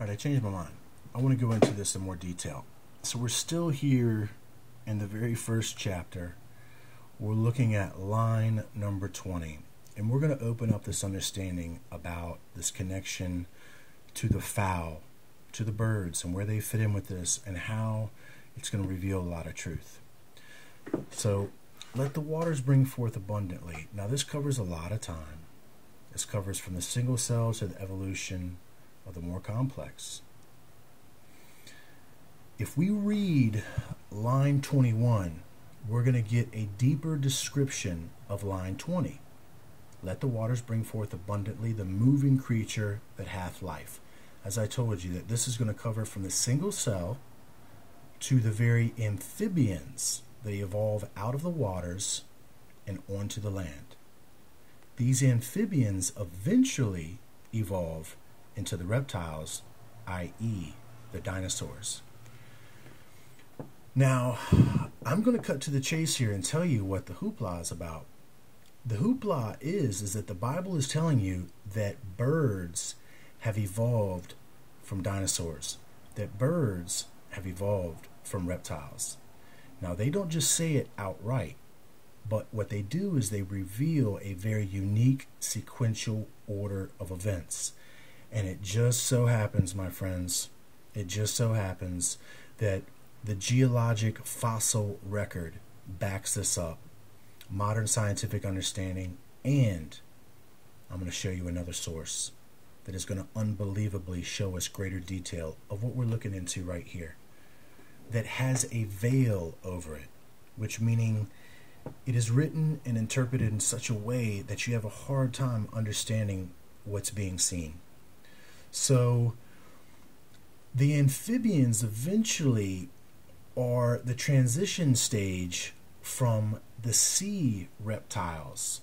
All right, I changed my mind. I want to go into this in more detail. So we're still here in the very first chapter. We're looking at line number 20. And we're going to open up this understanding about this connection to the fowl, to the birds, and where they fit in with this, and how it's going to reveal a lot of truth. So, let the waters bring forth abundantly. Now, this covers a lot of time. This covers from the single cell to the evolution of the more complex. If we read line 21, we're going to get a deeper description of line 20. Let the waters bring forth abundantly the moving creature that hath life. As I told you, that this is going to cover from the single cell to the very amphibians that evolve out of the waters and onto the land. These amphibians eventually evolve into the reptiles, i.e. the dinosaurs. Now, I'm going to cut to the chase here and tell you what the hoopla is about. The hoopla is that the Bible is telling you that birds have evolved from dinosaurs, that birds have evolved from reptiles. Now, they don't just say it outright, but what they do is they reveal a very unique sequential order of events. And it just so happens, my friends, it just so happens that the geologic fossil record backs this up. Modern scientific understanding, and I'm going to show you another source that is going to unbelievably show us greater detail of what we're looking into right here, that has a veil over it, which meaning it is written and interpreted in such a way that you have a hard time understanding what's being seen. So the amphibians eventually are the transition stage from the sea reptiles,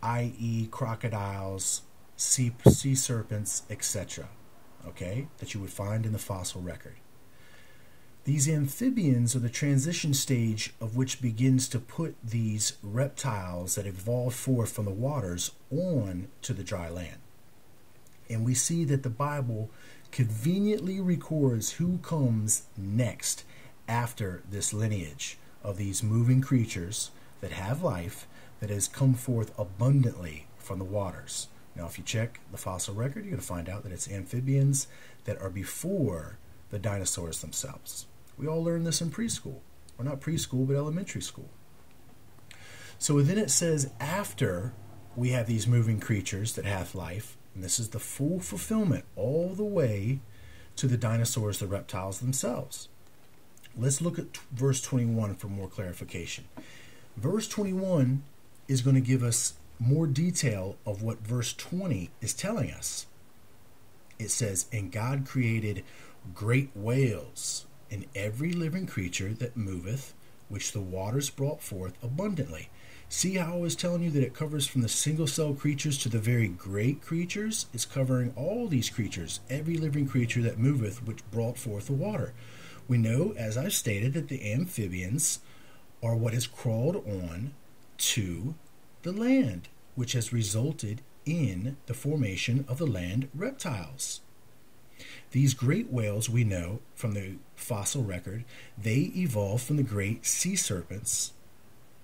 i.e. crocodiles, sea serpents, etc., okay, that you would find in the fossil record. These amphibians are the transition stage of which begins to put these reptiles that evolved forth from the waters on to the dry land. And we see that the Bible conveniently records who comes next after this lineage of these moving creatures that have life, that has come forth abundantly from the waters. Now, if you check the fossil record, you're going to find out that it's amphibians that are before the dinosaurs themselves. We all learned this in preschool. Or not preschool, but elementary school. So then it says, after we have these moving creatures that have life, and this is the full fulfillment all the way to the dinosaurs, the reptiles themselves. Let's look at verse 21 for more clarification. Verse 21 is going to give us more detail of what verse 20 is telling us. It says, and God created great whales and every living creature that moveth, which the waters brought forth abundantly. See how I was telling you that it covers from the single-cell creatures to the very great creatures? It's covering all these creatures, every living creature that moveth, which brought forth the water. We know, as I've stated, that the amphibians are what has crawled on to the land, which has resulted in the formation of the land reptiles. These great whales, we know from the fossil record, they evolved from the great sea serpents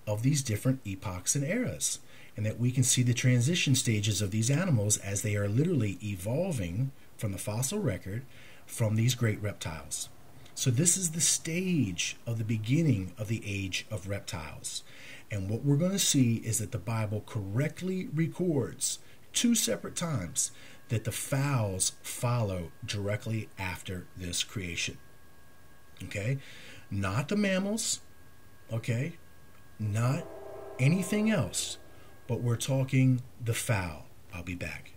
of these different epochs and eras, and that we can see the transition stages of these animals as they are literally evolving from the fossil record from these great reptiles. So this is the stage of the beginning of the age of reptiles. And what we're going to see is that the Bible correctly records 2 separate times that the fowls follow directly after this creation. Okay? Not the mammals. Okay? Not anything else. But we're talking the fowl. I'll be back.